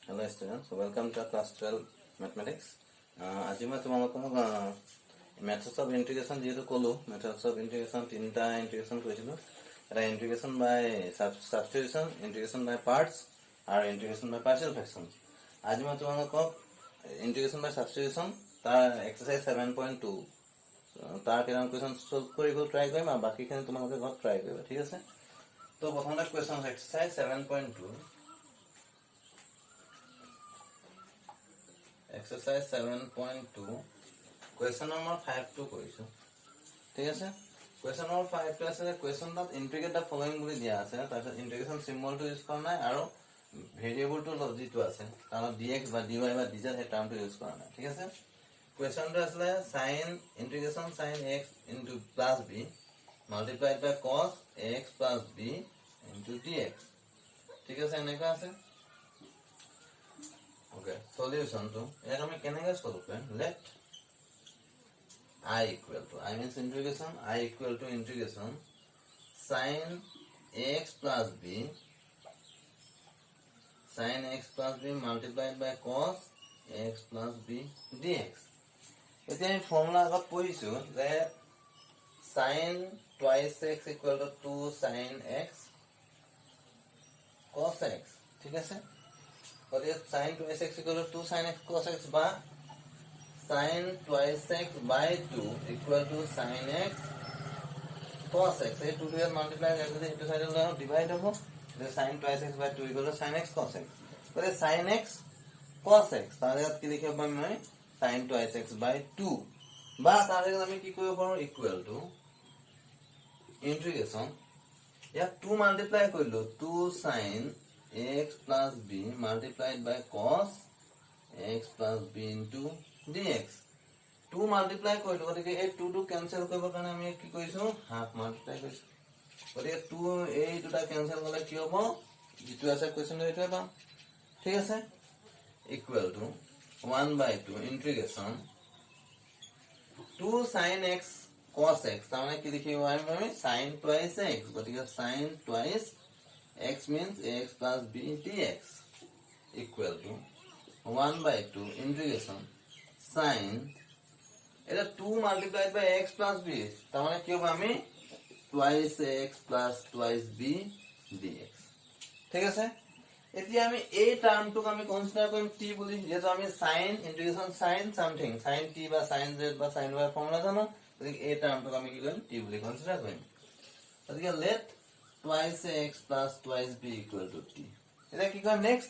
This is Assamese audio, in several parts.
Hello students, welcome to class 12 mathematics. আজি মই তোমালোকক methods of integration যেটো কলো methods of integration তিনটা integration কৰিছিলো এটা integration by substitution, integration by parts আৰু integration by partial fractions. আজি মই তোমালোকক integration by substitution তাৰ exercise 7.2 তাৰ কেইটামান question solve কৰিব try কৰিম আৰু বাকিখিনি তোমালোকে ঘৰত try কৰিবা ঠিক আছে তো প্ৰথমতে question exercise 7.2 Exercise 7.2 question number 5 to কৰিছো ঠিক আছে question number 5 to আছে question that integrate the following বুলি দিয়া আছে তাৰপিছত integration symbol to use কৰা নাই আৰু variable to যিটো আছে তাৰ dx বা dy বা dz এই টাৰ্মটো ইউজ কৰা নাই ঠিক আছে question টো আছে sin integration sin x into plus b multiplied by cos x plus b into dx ঠিক আছে এনেকা আছে Okay, solution to here we can solve let I equal to I means integration I equal to integration sin x plus b multiplied by cos x plus b dx. এতিয়া আমি ফৰ্মুলা আগত পঢ়িছো যে sin twice x equal to 2 sin x cos x ঠিক আছে But if sin twice x equal to 2 sin x cos x by sin twice x by 2 equal to sin x cos x. Say 2 to multiply everything into side of divide of the sin twice x by 2 equal to sin x cos x. But if sin x cos x, तारे की लिखे बन में sin twice x by 2. बात तारे का हमें की कोई बार equal to integration या 2 multiply कर लो 2 sin x plus b multiplied by cos x plus b into dx 2 multiply কৰি দিব গতিকে এই 2 টো ক্যান্সেল কৰিবৰ কাৰণে আমি কি কৰিছো হাফ মাল্টিপ্লাই কৰিছো গতিকে 2 এই দুটা ক্যান্সেল কৰিলে কি হ'ব যেটো আছে কোৱেশ্চন এইটো পাম ঠিক আছে equal to 1/2 ইন্টিগ্ৰেশন 2 sin x cos x তাৰমানে কি লিখিব আমি sin twice x গতিকে sin twice x means x plus b dx equal to 1/2 integration sin এটা 2 multiplied by x plus b তাহলে কি হবে আমি twice x plus twice b dx ঠিক আছে এতিয়া আমি এই টার্মটো আমি কনসিডার কৰিম t বুলি যেটো আমি sin integration sin something sin t বা sin z বা sin y ফর্মুলা জানো গতিকে এই টার্মটো আমি কি কৰিম t বুলি কনসিডাৰ কৰিম গতিকে let twice x plus twice b equal to t. এটা কি কয় next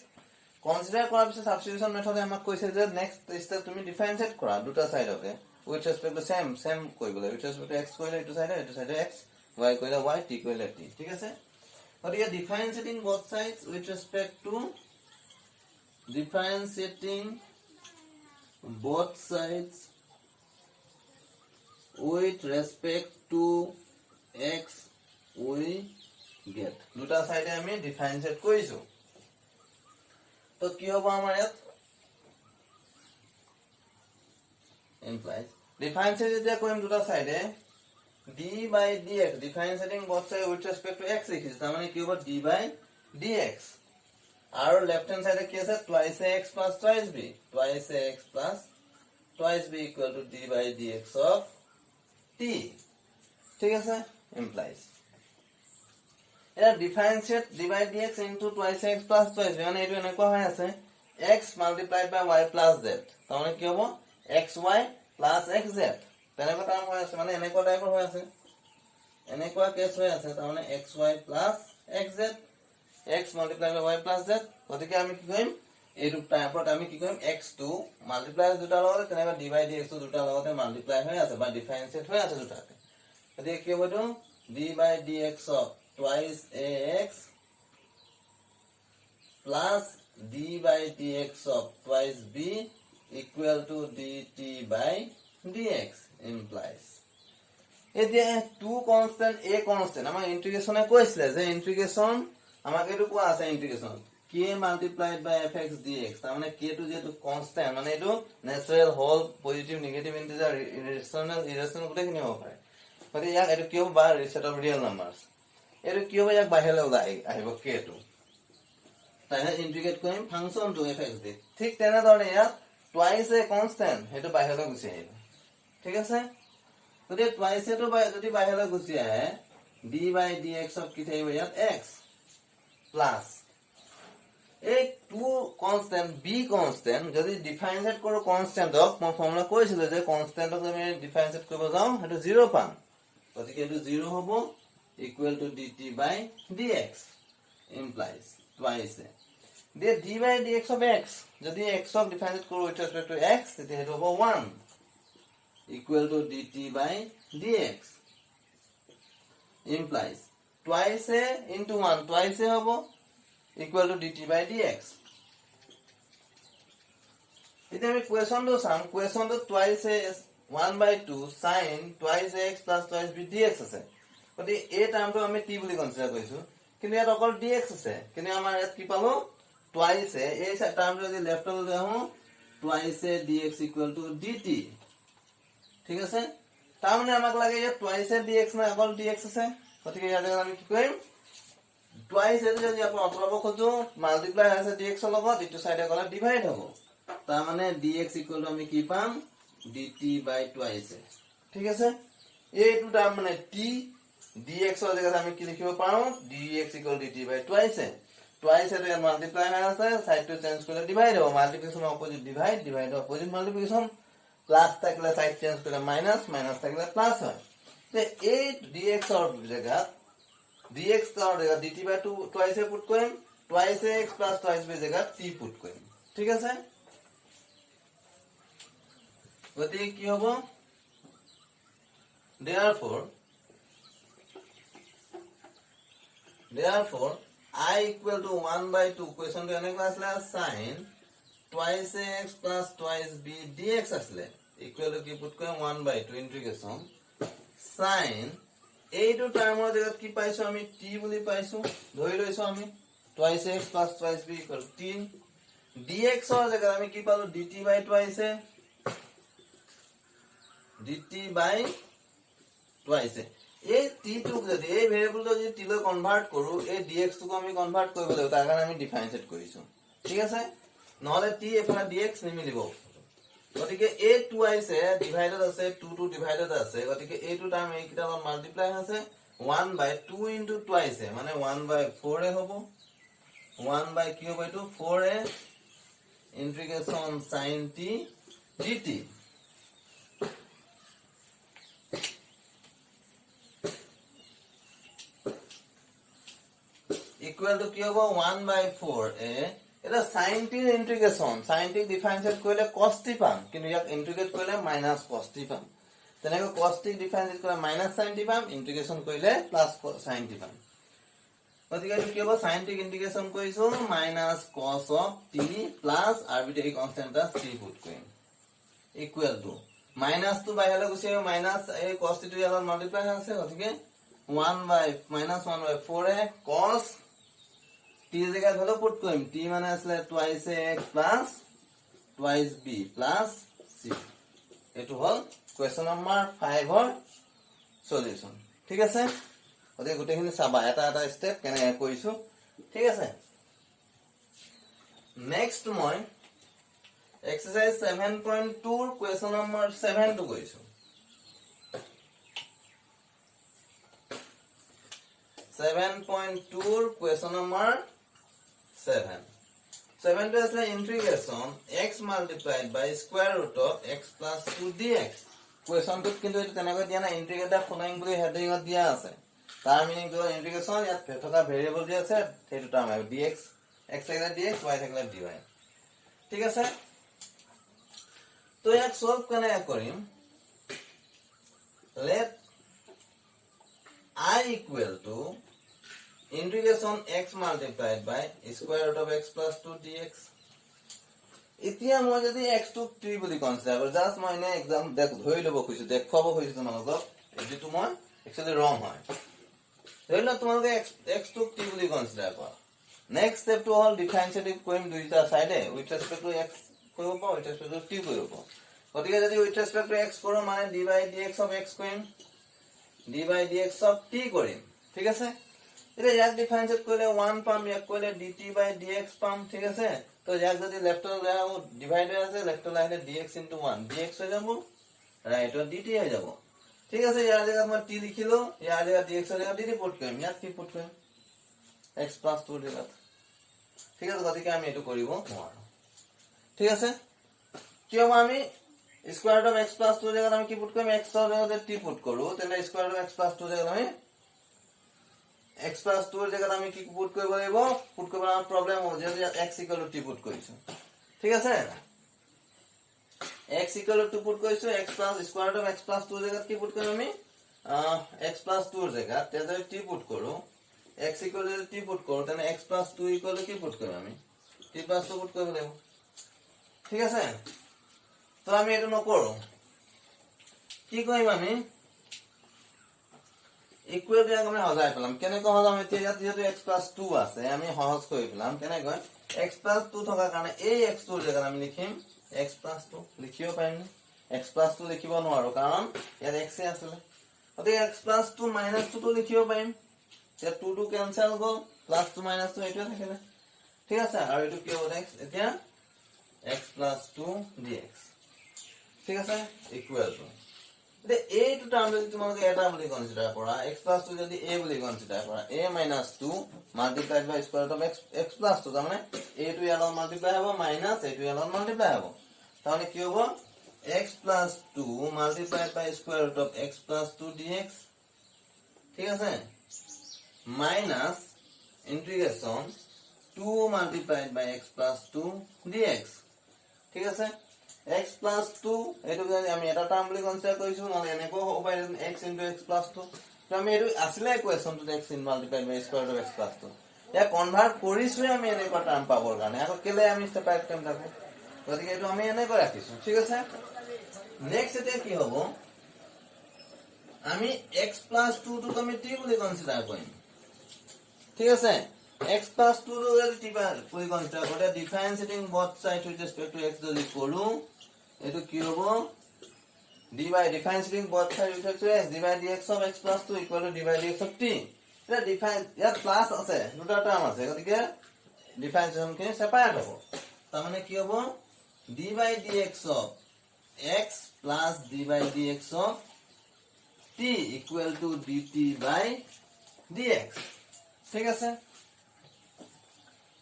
consider কৰাৰ পিছত substitution method আমাক কৈছে যে next step তুমি differentiate কৰা দুটা সাইডতে with respect to same কৰিবলে with respect to x কৰিলে এইটো সাইডে x y কৰিলে y t কৰিলে t ঠিক আছে আৰু ইয়া differentiating both sides with respect to x we get দুটা সাইডে আমি ডিফারেন্সিয়েট কৰিছো তো কি হ'ব আমাৰ ইয়াত implies ডিফাৰেন্সিয়েট যেতিয়া কৰিম দুটা সাইডে d by dx differentiating both sides with respect to x লিখিছো তাৰ মানে কি হ'ব d by dx আৰু লেফট হ্যান্ড সাইডে কি আছে twice x plus twice b equal to d by dx of t ঠিক আছে implies এটা differentiate d by dx into twice x plus twice মানে এটো এনেকুৱা হৈ আছে x multiplied by y plus z তাৰমানে কি হ'ব xy plus xz তেনেকুৱা টাইম হৈ আছে মানে এনেকুৱা টাইপৰ হৈ আছে এনেকুৱা কেছ হৈ আছে তাৰমানে xy plus xz x multiplied by y plus z গতিকে আমি কি কৰিম এইটো টাইপত আমি কি কৰিম x2 multiply দুটা লগতে তেনেকুৱা d by dx দুটা লগতে multiply হৈ আছে বা differentiate হৈ আছে দুটাতে গতিকে কি হ'ব তো d by dx of twice ax plus d by dx of twice b equal to dt by dx implies এতিয়া two constant a constant আমাৰ ইন্টিগ্ৰেশনে কৈছিলে যে ইন্টিগ্ৰেশন আমাক এটো কোৱা আছে ইন্টিগ্ৰেশন k multiplied by fx dx তাৰমানে k টো যেটো কনস্ট্যান্ট মানে এটো ন্যাচাৰাল হোল পজিটিভ নেগেটিভ ইন্টিজাৰ ইৰেশনাল গোটেইখিনি হ'ব পাৰে গতিকে ইয়াক এটো কি হ'ব বা ৰিসেট অফ ৰিয়েল নাম্বাৰস এটো কি হ'ব ইয়াক বাহিৰলৈ ওলাই আহিব k টো তাহলে ইন্টিগ্ৰেট কৰিম ফাংচনটো fx দি ঠিক তেনেদৰে ইয়াত টুৱাইস এ কনস্ট্যান্ট হেতু বাহিৰলৈ গুচি আহিব ঠিক আছে যদি টুৱাইস এটো যদি বাহিৰলৈ গুচি আহে d by dx অফ কি থাকিব ইয়াত x প্লাস এই টু কনস্ট্যান্ট b কনস্ট্যান্ট যদি ডিফাৰেন্সিয়েট কৰো কনস্ট্যান্টক মই ফৰ্মুলা কৈছিলো যে কনস্ট্যান্টক আমি ডিফাৰেন্সিয়েট কৰিব যাও হেতু 0 পাম গতিকে এটো 0 হ'ব equal to dt by dx implies twice the d by dx of x যদি x of differentiate কৰো with respect to x তেতিয়া হেতু হ'ব 1 equal to dt by dx implies twice into 1 twice হ'ব equal to dt by dx এতিয়া আমি কোৱেশ্যনটো চাম কোৱেশ্যনটো twice 1/2 sin twice x plus twice b dx আছে গতি এই টার্মটো আমি t বুলি কনসিডার কৰিছো কিন্তু ইয়াত অকল dx আছে কিন্তু আমাৰ ইয়াত কি পালো twice এই টার্মটো যদি লেফটলৈ লৈ আহো twice dx equal to dt ঠিক আছে তাৰ মানে আমাক লাগে ইয়াত twice dx না অকল dx আছে গতিকে ইয়াত আমি কি কৰিম twice যদি आपण অতৰাব খোজো মাল্টিপ্লাই আছে dx ৰ লগত ইটো সাইডে গলা ডিভাইড হ'ব তাৰ মানে dx equal to আমি কি পাম dt by twice ঠিক আছে এইটো টার্ম মানে t dx ৰ জায়গাত আমি কি লিখিব পাৰো dx equal dt by twice twice এটো মাল্টিপ্লাই হৈ আছে সাইডটো চেঞ্জ কৰিলে ডিভাইড হ'ব multiplication opposite divide divide opposite multiplication plus থাকিলে সাইড চেঞ্জ কৰিলে মাইনাস মাইনাস থাকিলে প্লাস হয় তে এই dx ৰ জায়গাত dx ৰ জায়গাত dt by 2 twice পুট কৰিম twice x plus twice b জায়গাত t পুট কৰিম ঠিক আছে গতি কি হ'ব therefore I equal to 1/2 question to এনেকুৱা আসলে sin twice x plus twice b dx আসলে equal to কি পুট কৰিম 1/2 ইন্টিগ্ৰেশন sin এইটো টাৰ্মৰ জায়গাত কি পাইছো আমি t বুলি পাইছো ধৰি লৈছো আমি twice x plus twice b equal to t dx ৰ জায়গাত আমি কি পালো dt by twice dt by twice এই t টু যদি এই ভেৰিয়েবলটো যদি t লৈ কনভাৰ্ট কৰো এই dx টোক আমি কনভাৰ্ট কৰিব লাগিব তাৰ কাৰণে আমি ডিফাৰেন্সিয়েট কৰিছো ঠিক আছে নহলে t এফালে dx নিমিলিব গতিকে a twice ডিভাইডেড আছে 2 2 ডিভাইডেড আছে গতিকে এইটো টার্ম এই কিটা মাল্টিপ্লাই আছে 1/2 ইনটু twice মানে 1/4 হ'ব 1 কি হ'ব এটো 4 integration sin t dt equal to কি হ'ব 1/4 এটা sin t integration sin t differentiate কৰিলে cos t পাম কিন্তু ইয়াক ইন্টিগ্ৰেট কৰিলে মাইনাস cos t পাম তেনেকৈ cos t ডিফাৰেন্সিয়েট কৰিলে মাইনাস sin t পাম ইন্টিগ্ৰেশন কৰিলে প্লাস sin t পাম গতিকে এইটো কি হ'ব sin t ইন্টিগ্রেশন কৰিছো minus cos of t plus arbitrary constant এটা c পুট কৰিম ইকুৱেল টু মাইনাস টু বাহিৰলৈ গুচি আহিব মাইনাস এই cos t টো ইয়াত মাল্টিপ্লাই আছে গতিকে 1/4 cos t জায়গাত হলো পুট কৰিম t মানে আসলে twice x plus twice b plus c এটো হল কোয়েশ্চন নাম্বার 5 ৰ সলিউশন ঠিক আছে ওতে গুটেখিনি চাবা এটা এটা স্টেপ কেনে কৰিছো ঠিক আছে নেক্সট মই এক্সাৰসাইজ 7.2 ৰ কোয়েশ্চন নাম্বাৰ 7 টো কৰিছো 7.2 ৰ কোয়েশ্চন নাম্বার 7 to আসলে integration x multiplied by square root of x plus 2 dx কোয়েশ্চনটো কিন্তু এটা তেনেকৈ দিয়া না ইন্টিগ্ৰেটৰ ফলোইং বুলি হেডিংত দিয়া আছে তাৰ মিনিং তো ইন্টিগ্ৰেশন ইয়াত থকা ভেৰিয়েবল দিয়া আছে সেইটো টাৰ্ম আছে dx x থাকিলে dx y থাকিলে dy ঠিক আছে তো ইয়াক সলভ কেনে কৰিম let I equal to integration x multiplied by square root of x plus 2 dx এতিয়া মই যদি x to 3 বুলি কনসিডাৰ কৰো জাস্ট মই এনে एग्जाम ধৰি লব খুজিছো দেখুৱাব খুজিছো তোমালোকক এটো মই একচুয়ালি ৰং হয় ধৰি লও তোমালোকে x to 3 বুলি কনসিডাৰ কৰা নেক্সট স্টেপ টু হল ডিফাৰেন্সিয়েট কৰিম দুইটা সাইডে উইথ ৰেসপেক্ট টু x কৰিব পাও উইথ ৰেসপেক্ট টু t কৰিব পাও গতিকে যদি উইথ ৰেসপেক্ট টু x কৰো মানে d by dx of x কৰিম d by dx of t কৰিম ঠিক আছে এটা ইয়াক ডিফারেন্সিয়েট করলে 1 পাম, ইয়াক করলে dt বাই dx পাম, ঠিক আছে। তো ইয়াক যদি লেফটলৈ লৈ আহো ডিভাইডাৰ আছে, লেফটলৈ আহিলে dx * 1 dx হৈ যাব, ৰাইটত dt হৈ যাব, ঠিক আছে। ইয়াৰ জায়গাত মই t লিখিলো, ইয়াৰ জায়গাত dx হৈ যাব, dt পুট কৰিম, ইয়াত t পুট কৰিম x + 2 জায়গাত, ঠিক আছে। গতিকে আমি এটো কৰিব নোৱাৰো, ঠিক আছে। কিয় আমি স্কয়াৰ ৰুট অফ x + 2 জায়গাত আমি কি পুট কৰিম, x ৰ জায়গাত t পুট কৰো, তেনে স্কয়ার রুট অফ x + 2 জায়গাত আমি x + 2 জায়গাত আমি কি পুট কৰিব লাগিব, পুট কৰিব আমাৰ প্ৰবলেম হ'ব, যদি x = t পুট কৰিছো, ঠিক আছে। x = 2 পুট কৰিছো, x + square root of x + 2 জায়গাত কি পুট কৰিম আমি, x + 2 জায়গাত তেনে t পুট কৰো, x = t পুট কৰো, তেনে x + 2 = কি পুট কৰিম আমি, t + 2 পুট কৰিব লাগিব, ঠিক আছে। তো আমি এটো নকৰো, কি কৰিম আমি ইকুৱেল বিলাক আমি সজাই পেলাম। কেনেকৈ সজাম, এতিয়া ইয়াত যেহেতু x + 2 আছে, আমি সহজ কৰি পেলাম। কেনেকৈ x + 2 থকাৰ কাৰণে এই x টোৰ জেগাত আমি লিখিম x + 2, লিখিব পাৰিম নে, x + 2 লিখিব নোৱাৰো কাৰণ ইয়াত x এ আছিলে, গতিকে x + 2 - 2 টো লিখিব পাৰিম, এতিয়া 2 টো কেনসেল গ'ল, +2 - 2 এইটোৱে থাকিলে, ঠিক আছে। আৰু এইটো কি হ'ব নেক্সট, এতিয়া x + 2 dx, ঠিক আছে, ইকুৱেল টু এইটো টাৰ্ম যদি তোমালোকে এটা বুলি কনসিডাৰ কৰা, x + 2 যদি a বুলি কনসিডাৰ কৰা, a - 2 multiplied by square root of x + 2, তাৰমানে a টো ইয়াৰ লগত মাল্টিপ্লাই হ'ব, মাইনাস a টো ইয়াৰ লগত মাল্টিপ্লাই হ'ব, তাৰমানে কি হ'ব x + 2 multiplied by square root of x + 2 dx, ঠিক আছে, minus integration 2 multiplied by x + 2 dx, ঠিক আছে। x + 2 এটো যদি আমি এটা টার্ম বুলি কনসিডার কৰিছো, নহলে এনেকৈ হ'ব পাৰে x * x + 2, তো আমি এটো আসলে ইকুয়েশনটো x multiplied by square root of x + 2, ইয়া কনভার্ট কৰিছো আমি এনেকুৱা টাৰ্ম পাবৰ কাৰণে, আকৌ কেলে আমি সেপাৰেট টাইম থাকো, গতিকে এটো আমি এনেকৈ ৰাখিছো, ঠিক আছে। নেক্সট এতিয়া কি হ'ব, আমি x + 2 টো আমি t বুলি কনসিডার কৰিম, ঠিক আছে। x + 2 টো যদি t বুলি কনসিডাৰ কৰে, ডিফাৰেন্সিয়েটিং both sides with respect to x যদি কৰো, এটো কি হ'ব, d by differentiating both sides with respect to x, d by dx of x + 2 equal to d by dx of t, এটা ডিফাইন ইয়াত প্লাস আছে, দুটা টার্ম আছে, গতিকে ডিফারেন্সিয়েশন খিনি সেপাৰেট হ'ব, তাৰ মানে কি হ'ব d by dx of x plus d by dx of t equal to dt by dx, ঠিক আছে।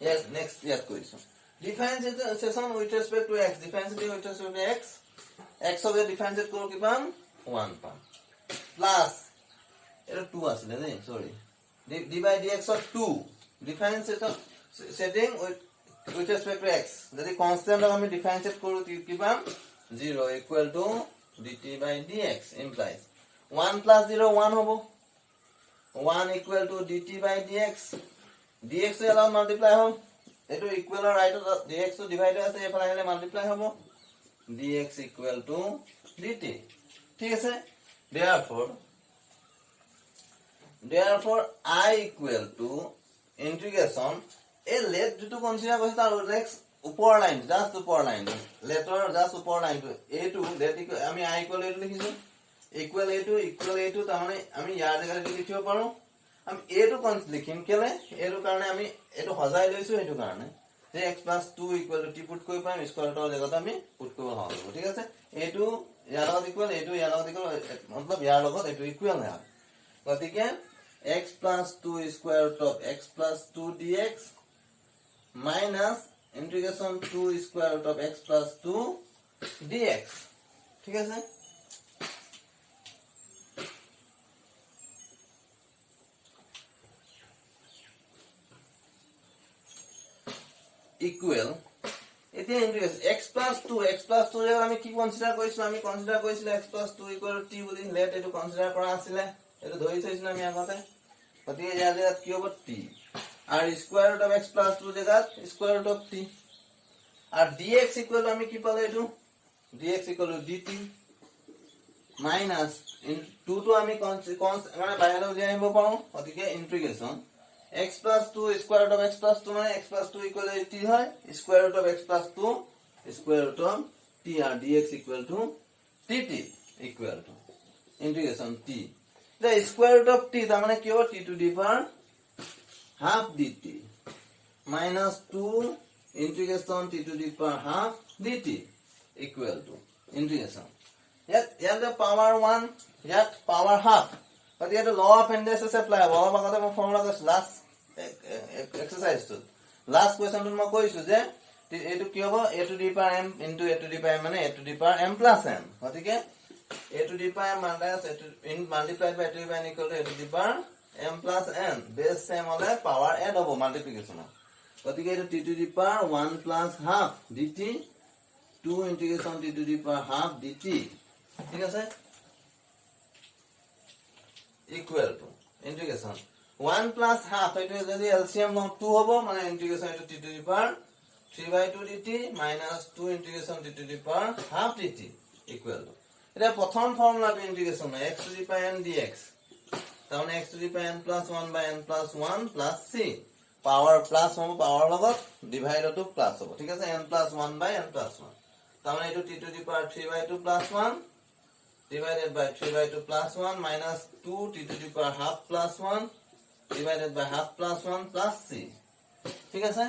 yes next ইয়াত কৰিছো differentiation with respect to x, differentiating with respect to x, x of the differentiate কৰো কি পাম 1 পাম, প্লাস এটা 2 আছিল নে, sorry d by dx of 2 differentiation setting with respect to x, যদি কনস্ট্যান্ট আমি ডিফারেন্সিয়েট কৰো কি পাম 0 equal to dt by dx implies 1 plus 0 1 হ'ব, 1 equal to dt by dx, dx এর লগত মাল্টিপ্লাই হ'ল, এটো ইকুৱেলৰ ৰাইটত dx টো ডিভাইডাৰ আছে, এফালে আহিলে মাল্টিপ্লাই হ'ব, dx equal to dt, ঠিক আছে। therefore I equal to integration a let যেটো কনসিডার কৰিছে তাৰ নেক্সট ওপৰ লাইন, জাস্ট ওপৰ লাইন, লেটৰ জাস্ট ওপৰ লাইনটো a2 let আমি I equal to লিখিছো, equal a2 তাৰ মানে আমি ইয়াৰ জায়গাত লিখিব পাৰো, আমি a2 লিখিম কেলে, এটো কাৰণে আমি এটো সজাই লৈছো, এটো কাৰণে যে x + 2 equal to t put কৰি পাম, স্কয়াৰ ৰুটৰ জায়গাত আমি পুট কৰিব হ'ব, ঠিক আছে। এটো ইয়াৰ লগত ইকুৱেল, এটো ইয়াৰ লগত ইকুৱেল, मतलब ইয়াৰ লগত এটো ইকুৱেল হয়, গতিকে x + 2 square root of x + 2 dx minus integration 2 square root of x + 2 dx, ঠিক আছে। ইকুৱেল এতিয়া ইন্টিগ্ৰেশন x + 2 জায়গাত আমি কি কনসিডাৰ কৰিছিলো, আমি কনসিডাৰ কৰিছিলো x + 2 equal to t বুলি, লেট এটো কনসিডাৰ কৰা আছিল, এটো ধৰি থৈছিলো আমি আগতে, গতিকে ইয়াৰ জায়গাত কি হ'ব t, আৰু স্কয়ার রুট অফ x + 2 জায়গাত স্কয়ার রুট অফ t, আর dx equal to আমি কি পালে এটো dx equal to dt minus 2 টো আমি মানে বাহিৰলৈ উলিয়াই আনিব পাৰো, গতিকে integration x + 2 square root of x + 2 মানে x + 2 equal to t হয়, square root of x + 2 square root of t, আর dx equal to dt equal to integration t, the square root of t তাৰ মানে কি হ'ব t to the power half dt minus 2 integration t to the power half dt equal to integration. Yet the power 1, yet power half. But yet the law of indices apply. Law of the formula is last exercise to. Last question to my question is a to cube a to the power m into a to the power a to the power m plus n. What again? A to the power minus multiplied by a to the power equal to a to the power m plus n. Base same on the power n over multiplication. What again? T to the power 1 plus half dt 2 integration t to the power half dt. ঠিক আছে equal to integration 1 plus half এটা যদি LCM নাও 2 হবে মানে integration এটা t to the power 3/2 dt minus 2 integration t to the power half dt equal to এটা প্রথম ফর্মুলাটো integration x to the power n dx তার মানে x to the power n plus 1 by n plus 1 plus c power plus হ'ব পাওয়ার লগত ডিভাইডটো প্লাস হ'ব ঠিক আছে n plus 1 by n plus 1 তার মানে এটা t to the power 3/2 plus 1 divided by 3/2 plus 1 minus 2 t to the power half plus 1 divided by half plus 1 plus c. ঠিক আছে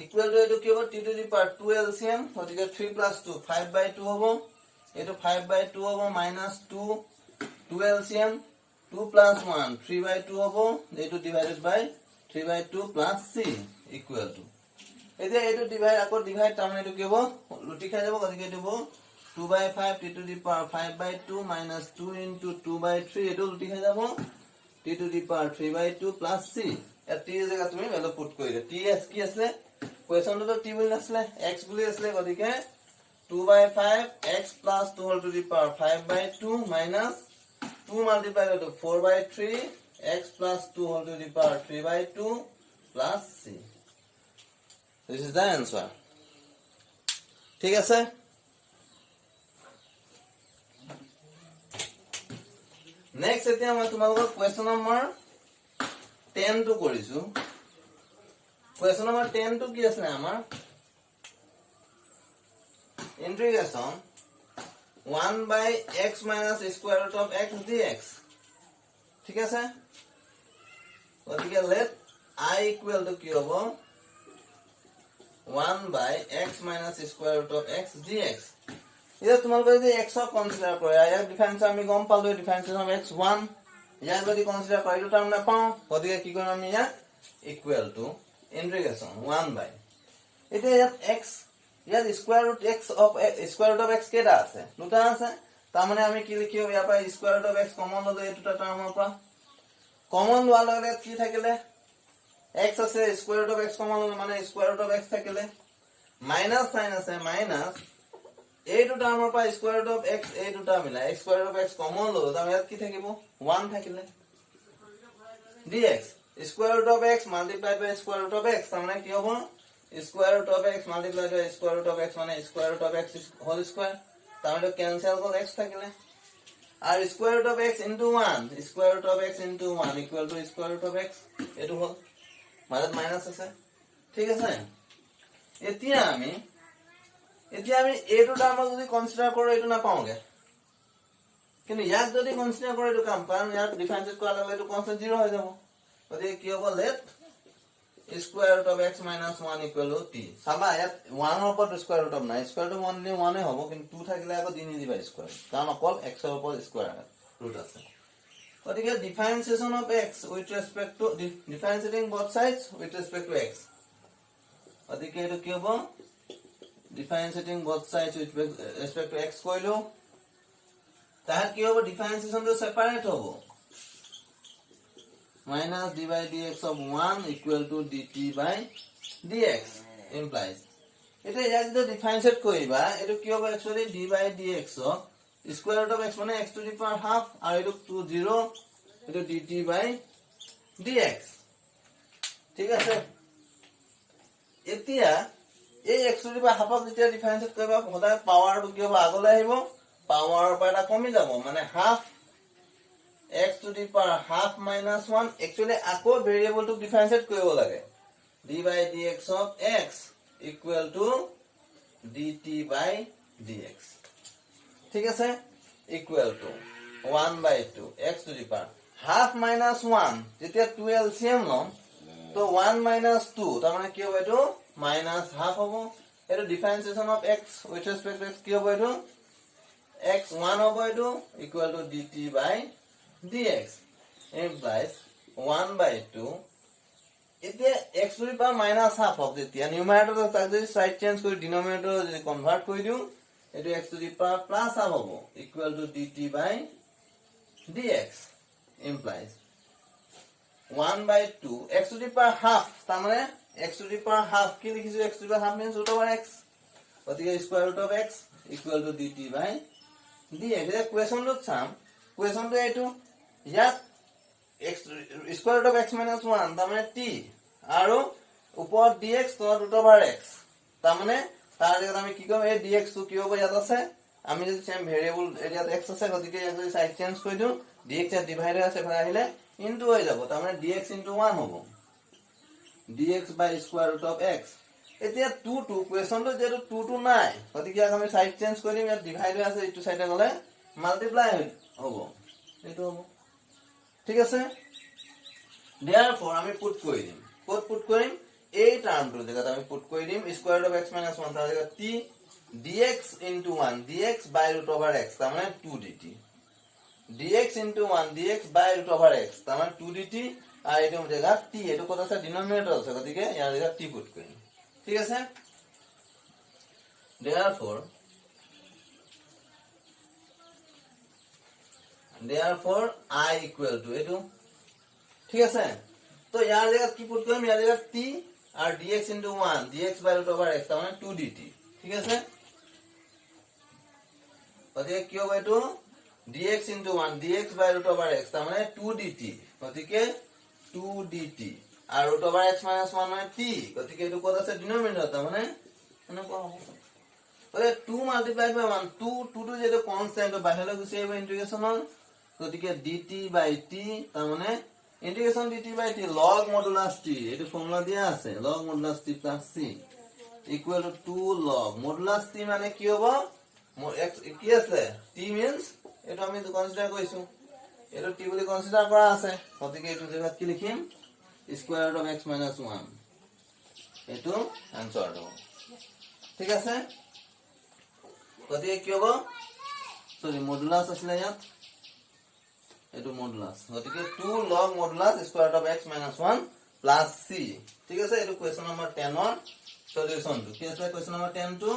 equal to এটো কি হ'ব t to the power 2 LCM গতিকে 3 plus 2 5/2 হ'ব এটো 5/2 হ'ব minus 2 2 LCM 2 plus 1 3/2 hobo eto divided by 3/2 plus c equal to edia eto divide akor divide tamne eto kibo luti khai jabo gotike eto 2/5 t to the power 5/2 minus 2 into 2/3 eto luti khai jabo t to the power 3/2 plus c et t jagah tumi value put kori de t s ki asle question to t boli asle x boli asle gotike 2/5 x plus 2 whole to the power 5/2 minus 2 multiplied by 4/3 x plus 2 whole to the power 3/2 plus c. This is the answer. ঠিক আছে next এতিয়া মই তোমালোকক question number 10 টো কৰিছো question number 10 টো কি আছে আমাৰ integration 1 by x minus square root of x dx ঠিক আছে গতিকে let I equal to কি হ'ব 1 by x minus square root of x dx এটা তোমালোকে যদি x ক কনসিডার কৰে ইয়াৰ ডিফাৰেন্স আমি গম পালো ডিফাৰেন্স অফ x1 ইয়াৰ যদি কনসিডাৰ কৰি দুটা আমৰা পাও গতিকে কি কৰিম আমি ইয়াক ইকুৱেল টু ইন্টিগ্ৰেচন 1 by এটা ইয়াত x ইয়াত স্কয়ার রুট x অফ স্কয়ার রুট অফ x কেটা আছে দুটা আছে তার মানে আমি কি লিখিব ইয়াৰ পৰা square root of x common ললে এই দুটা টাৰ্মৰ পৰা কমন লোৱাৰ লগে কি থাকিলে x আছে square root of x common ললে মানে স্কয়ার রুট অফ x থাকিলে মাইনাস সাইন আছে মাইনাস এই দুটা টাৰ্মৰ পৰা স্কয়াৰ ৰুট অফ x এই দুটা মিলা x square root of x common ললো তাৰ ইয়াত কি থাকিব 1 থাকিলে dx square root of x multiplied by square root of x তাৰ মানে কি হ'ব square root of x multiplied by square root of x মানে square root of x whole square তাহলে ক্যান্সেল করলে x থাকলে আর square root of x into 1 square root of x into 1 equal to square root of x এটো হল মানে মাইনাস আছে ঠিক আছে এতিয়া আমি এটো টার্ম যদি কনসিডার কৰো এটো না পাওগে কিন্তু ইয়াক যদি কনসিডাৰ কৰো এটো কাম কাৰণ ইয়াক ডিফাৰেন্সিয়েট কৰাৰ লগে এটো কনস্ট্যান্ট 0 হৈ যাব গতিকে কি হ'ব let square root of x minus 1 equal to t সাবা ইয়াত 1 ৰ ওপৰত স্কয়াৰ ৰুট অফ নাই স্কয়াৰ ৰুট 1 নি 1 এ হ'ব কিন্তু 2 থাকিলে আকৌ দিনি দিবা স্কয়াৰ কাৰণ অকল x ৰ ওপৰত স্কয়াৰ ৰুট আছে গতিকে ডিফাৰেন্সিয়েশন of x with respect to differentiating both sides with respect to x গতিকে এটো কি হ'ব differentiating both sides with respect to x কইলো তাহাত কি হ'ব ডিফাৰেন্সিয়েশনটো সেপাৰেট হ'ব minus d by dx of 1 equal to dt by dx implies এটা ইয়াক যদি ডিফারেন্সিয়েট কৰিবা এটো কি হ'ব actually d by dx of square root of x মানে x to the power half আৰু এটো to 0 এটো dt by dx ঠিক আছে এতিয়া এই x to the power half যেতিয়া ডিফারেন্সিয়েট কৰিবা সদায় পাৱাৰটো কি হ'ব আগলৈ আহিব পাৱাৰৰ পৰা এটা কমি যাব মানে half x to the power half minus 1 actually আকৌ ভেৰিয়েবল টু ডিফাৰেন্সিয়েট কৰিব লাগে d by dx of x equal to dt by dx ঠিক আছে equal to 1/2 x to the power half minus 1 যেতিয়া 2 LCM লম তো 1 minus 2 তাৰ মানে কি হ'ব এটো minus half হ'ব এটো differentiation of x with respect to x কি হ'ব এটো x 1 হ'ব এটো equal to dt by dx implies 1/2 এতিয়া x to the power minus half of যেতিয়া numerator তাক যদি সাইড চেঞ্জ কৰি denominator যদি কনভাৰ্ট কৰি দিও এটো x to the power plus half হ'ব equal to dt by dx implies 1/2 x to the power half তাৰ মানে x to the power half কি লিখিছো x to the power half means root over x গতিকে square root of x equal to dt by dx এটা কোৱেশ্যনটো চাম কোৱেশ্যনটো এইটো ইয়াত x square root of x minus 1 তাৰ মানে t আৰু ওপৰত dx তলত root over x তাৰ মানে তাৰ জেগাত আমি কি কৰিম এই dx টো কি হ'ব ইয়াত আছে আমি যদি সেম ভেৰিয়েবল এৰিয়াত x আছে গতিকে ইয়াত যদি সাইড চেঞ্জ কৰি দিও dx এ ডিভাইড আছে এফালে আহিলে ইনটু হৈ যাব তাৰ মানে dx * 1 হ'ব dx by square root of x এতিয়া 2 কোৱেশ্যনটো যেটো 2 নাই গতিকে আমি সাইড চেঞ্জ কৰি দিম ইয়াত ডিভাইড হৈ আছে ইটো সাইডে গলে মাল্টিপ্লাই হ'ব এটো হ'ব ঠিক আছে therefore আমি পুট কৰি দিম ক'ত পুট কৰিম এই টাৰ্মটো জেগাত আমি পুট কৰি দিম square root of x minus 1 তাৰ জেগাত t dx into 1 dx by root over x তাৰ মানে 2 dt dx into 1 dx by root over x তাৰ মানে 2 dt আৰ এটো জেগাত t এটো কত আছে ডিনোমিনেটৰ আছে গতিকে ইয়াৰ জেগাত t পুট কৰিম ঠিক আছে therefore I equal to এটো ঠিক আছে তো ইয়াৰ জেগাত কি পুট কৰিম ইয়াৰ জেগাত t R dx into 1 dx by root over x তাৰ মানে 2 dt ঠিক আছে গতিকে কি হ'ব এটো dx into 1 dx by root over x তাৰ মানে 2 dt গতিকে 2 dt আর root over x minus 1 মানে t গতিকে এটো কত আছে ডিনোমিনেটর তাৰ মানে এনেকুৱা হ'ব ওৰে 2 multiplied by 1 2 2 যেটো কনস্ট্যান্ট বাহিৰলৈ গুচি আহিব ইন্টিগ্ৰেশনৰ গতিকে dt by t তাৰ মানে integration dt by t log modulus t এটো ফর্মুলা দিয়া আছে log modulus t plus c equal to 2 log modulus t মানে কি হ'ব x কি আছে t means এটো আমি কনসিডার কৰিছো এটো t বুলি কনসিডাৰ কৰা আছে গতিকে এটো জেগাত কি লিখিম square root of x minus 1 এটো আনসার হ'ব ঠিক আছে গতিকে কি হ'ব সরি মডুলাস আছিল ইয়াত এটো মডুলাস গতিকে 2 log modulus square root of x minus 1 plus c ঠিক আছে এটো কোয়েশ্চন নাম্বার 10 ৰ সলিউশন কি আছে question number 10 two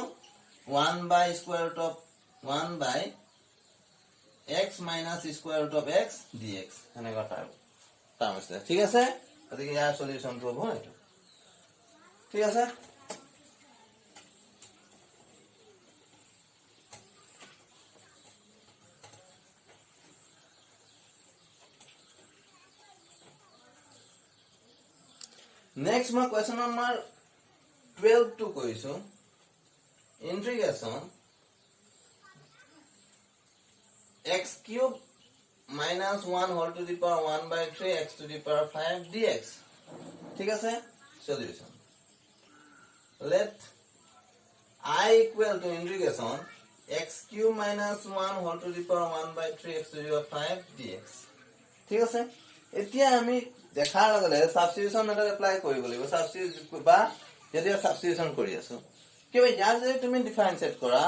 1 by square root of 1 by x minus square root of x dx এনেকুৱা টাৰ্ম আছে ঠিক আছে গতিকে ইয়াৰ সলিউশনটো হ'ব এটো ঠিক আছে Next my question number 12 to question integration x cube minus 1 whole to the power 1 by 3 x to the power 5 dx ঠিক আছে solution let I equal to integration x cube minus 1 whole to the power 1 by 3 x to the power 5 dx ঠিক আছে এতিয়া আমি দেখাৰ লগে সাবস্টিটিউশন মেথড এপ্লাই কৰিব লাগিব সাবস্টিটিউট বা যদি সাবস্টিটিউশন কৰি আছো কিবা ইয়াৰ যদি তুমি ডিফাৰেন্সিয়েট কৰা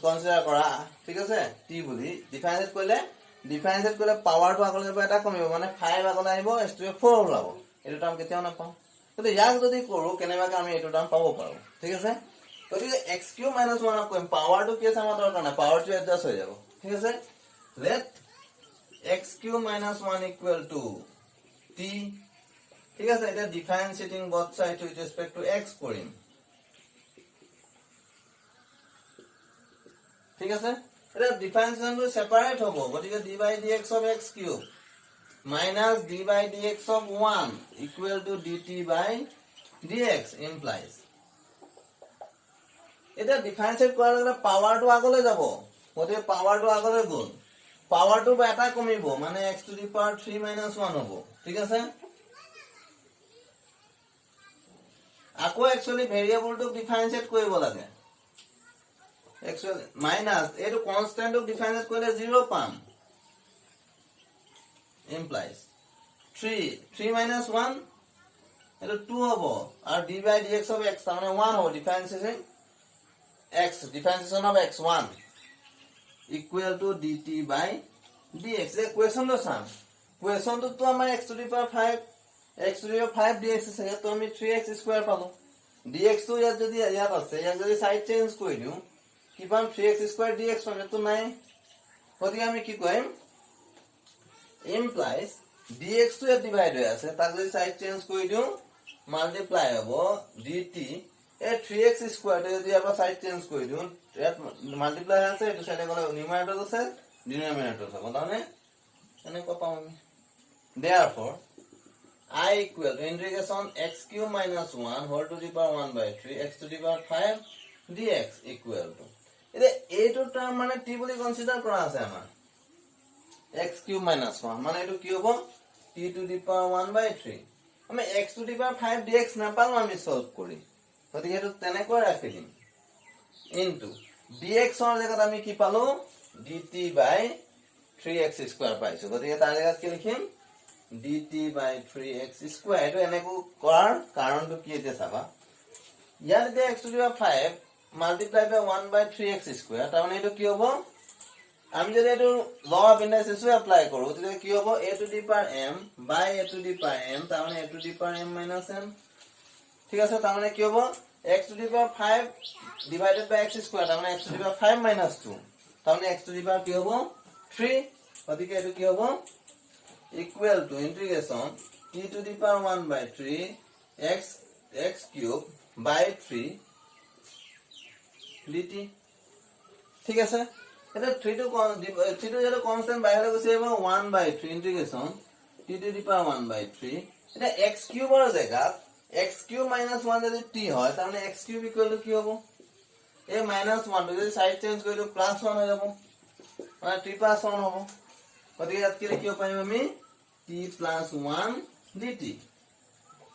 কনসিডাৰ কৰা ঠিক আছে t বুলি ডিফাৰেন্সিয়েট কৰিলে পাৱাৰটো আগলৈ যাব এটা কমিব মানে 5 আগলৈ আহিব s2 4 ওলাব এটো টাৰ্ম কেতিয়াও নাপাওঁ কিন্তু ইয়াক যদি কৰো কেনেবাকে আমি এটো টাৰ্ম পাব পাৰো ঠিক আছে গতিকে x3 - 1 কম পাৱাৰটো কি আছে আমাৰ দৰকাৰ নাই পাৱাৰটো এডজাস্ট হৈ যাব ঠিক আছে let x3 - 1 equal to t ঠিক আছে এটা differentiating both sides with respect to x কৰিম ঠিক আছে এটা ডিফারেন্সিয়েশনটো সেপারেট হ'ব গতিকে d by dx of x cube minus d by dx of 1 equal to dt by dx implies এটা ডিফারেন্সিয়েট কৰাৰ লগে পাৱাৰটো আগলৈ যাব গতিকে পাৱাৰটো আগলৈ গ'ল পাৱাৰটো বা এটা কমিব মানে x to the power 3 - 1 হ'ব ঠিক আছে আকৌ একচুয়ালি ভেৰিয়েবলটো ডিফাৰেন্সিয়েট কৰিব লাগে actually minus এইটো constant ক define কৰিলে 0 পাম implies 3 minus 1 এইটো 2 হ'ব আৰু d by dx of x তাৰমানে 1 হ'ব differentiation x differentiation of x 1 equal to dt by dx এই কোৱেশ্যনটো চাম কোৱেশ্যনটো তো আমাৰ x to the power 5 x to the power 5 dx আছে তো আমি 3x স্কয়াৰ পালো dx তো ইয়াত যদি ইয়াত আছে ইয়াত যদি সাইড চেঞ্জ কৰি দিও কি পাম 3x স্কয়াৰ dx পাম তো নাই গতিকে আমি কি কৰিম implies dx to ইয়াত ডিভাইড হৈ আছে তাক যদি সাইড চেঞ্জ কৰি দিও মাল্টিপ্লাই হ'ব dt এ 3x স্কয়াৰ যদি ਆਪਾਂ সাইড চেঞ্জ কৰি দিও ইয়াত মাল্টিপ্লাই আছে এটো সাইডে গলে নিউমাৰেটৰ আছে ডিনোমিনেটৰ আছে মানে এনেকৈ পাম আমি therefore I equal to integration x cube minus 1 whole to the power 1 by 3 x to the power 5 dx equal to এতে এইটো টার্ম মানে t বুলি কনসিডার কৰা আছে আমাৰ x cube minus 1 মানে এইটো কি হ'ব t to the power 1 by 3 আমি x to the power 5 dx নাপালো আমি সলভ কৰি গতিকে এটো তেনেকৈ ৰাখি দিম into dx ৰ জায়গাত আমি কি পালো dt by 3x square পাইছো গতিকে তাৰ জায়গাত কি লিখিম dt by 3x square এটো এনেকো কৰাৰ কাৰণটো কি এতিয়া চাবা ইয়াত যে x to the power 5 multiply by 1 by 3x square তাৰমানে এটো কি হ'ব আমি যদি এটো ল অফ ইন্ডাইসেস এপ্লাই কৰো তেতিয়া কি হ'ব a to the power m by a to the power m তাৰমানে a to the power m minus m ঠিক আছে তাৰমানে কি হ'ব x to the power 5 divided by x square তাৰমানে x to the power 5 minus 2 তাৰমানে x to the power কি হ'ব 3 গতিকে এটো কি হ'ব equal to integration t to the power 1 by 3 x cube by 3 dt ঠিক আছে এটা 3 to যেটো কনস্ট্যান্ট বাইরে গৈছে এবং 1 by 3 integration t to the power 1 by 3 এটা x cube এর জায়গা x cube minus 1 যদি t হয় তাহলে x cube equal to কি হবে a minus 1 যদি সাইড চেঞ্জ কৰিলে প্লাস 1 হৈ যাব মানে t plus 1 হ'ব গতিকে ইয়াত কি লিখিব পাৰিম আমি t plus 1 dt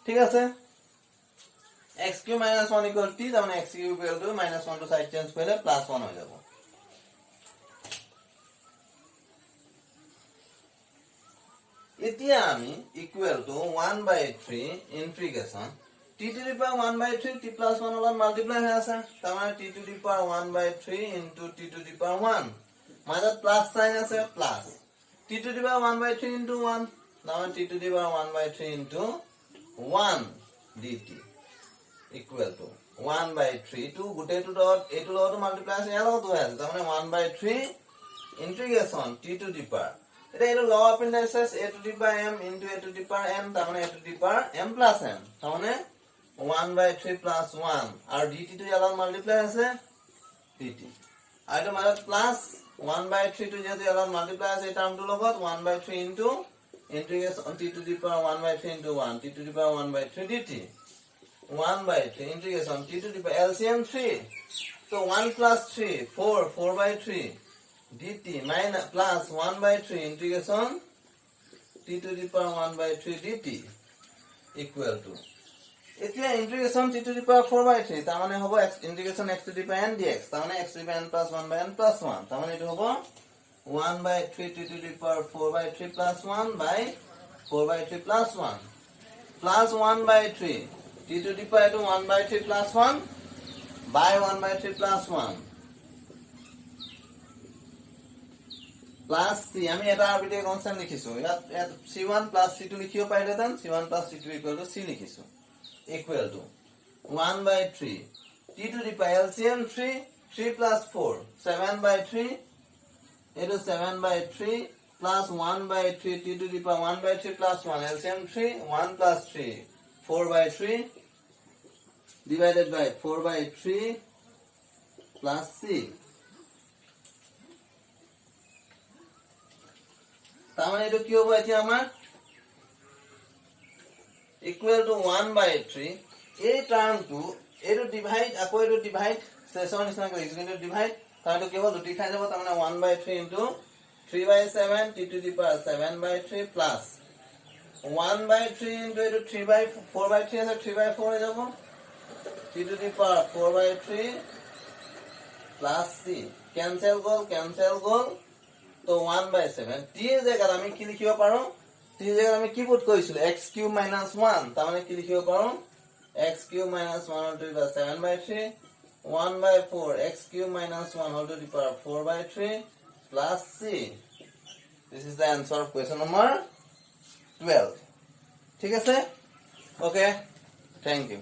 ঠিক আছে x cube minus 1 equal to t তাৰমানে x cube equal to minus 1 to side change কৰিলে প্লাস 1 হৈ যাব এতিয়া আমি equal to 1 by 3 integration t to the power 1 by 3 t plus 1 লগত multiply হৈ আছে তাৰমানে t to the power 1 by 3 into t to the power 1 মাজত প্লাস সাইন আছে plus t to the power 1 by 3 into 1 তাৰমানে t to the power 1 by 3 into 1 dt equal to 1 by 3 to গোটেটো dot এটো লগত multiply আছে ইয়াৰ লগত হৈ আছে তাৰমানে 1 by 3 integration t to the power এটা এটো law of indices a to the power m into a to the power m তাৰমানে a to the power m plus m তাৰমানে 1 by 3 plus 1 আৰু dt to ইয়াৰ লগত multiply আছে dt আৰু মাজত প্লাস 1 by 3 to যদি ইয়াৰ লগত multiply আছে এই টার্মটো লগত 1 by 3 into integration t to the power 1 by 3 into 1 t to the power 1 by 3 dt 1 by 3 integration t to the power LCM 3 so 1 plus 3 4 by 3 dt minus plus 1 by 3 integration t to the power 1 by 3 dt equal to এতিয়া integration t to the power 4 by 3 তাৰ মানে হ'ব integration x to the power n dx তাৰ মানে x to the power n plus 1 by n plus 1 তাৰ মানে এটো হ'ব 1 by 3 t to the power 4 by 3 plus 1 by 4 by 3 plus 1 plus 1 by 3 t to the power 1 by 3 plus 1 by 1 by 3 plus 1 plus c আমি এটা আরবিট্রারি কনস্ট্যান্ট লিখিছো ইয়াত c1 plus c2 লিখিও পাইলেতেন c1 plus c2 equal to c লিখিছো equal to 1 by 3 t to the power LCM 3 plus 4 7 by 3 it is 7 by 3 plus 1 by 3 t to the power 1 by 3 plus 1 LCM 3 1 plus 3 4 by 3 divided by 4 by 3 plus c তাহলে এটা কি হবে এতিয়া আমার equal to 1 by 3 এই টার্মটো এটো ডিভাইড আকৌ এটো ডিভাইড সেশন নিচিনা কৰি কিন্তু ডিভাইড তাহলে কি হ'ব দুটি খাই যাব তাৰ মানে 1 by 3 into 3 by 7 t to the power 7 by 3 plus 1 by 3 into এটো 3 by 4 by 3 আছে 3 by 4 হৈ যাব t to the power 4 by 3 plus C cancel গল তো 1/7 t এর জায়গায় আমি কি লিখিব পারো t এর জায়গায় আমি কি পুট কইছিল x³ - 1 তার মানে কি লিখিব পারো x³ - 1 whole to the power 7/3 1/4 x³ - 1 whole to the power 4/3 plus c. This is the answer of question number 12. ঠিক আছে? Okay, thank you.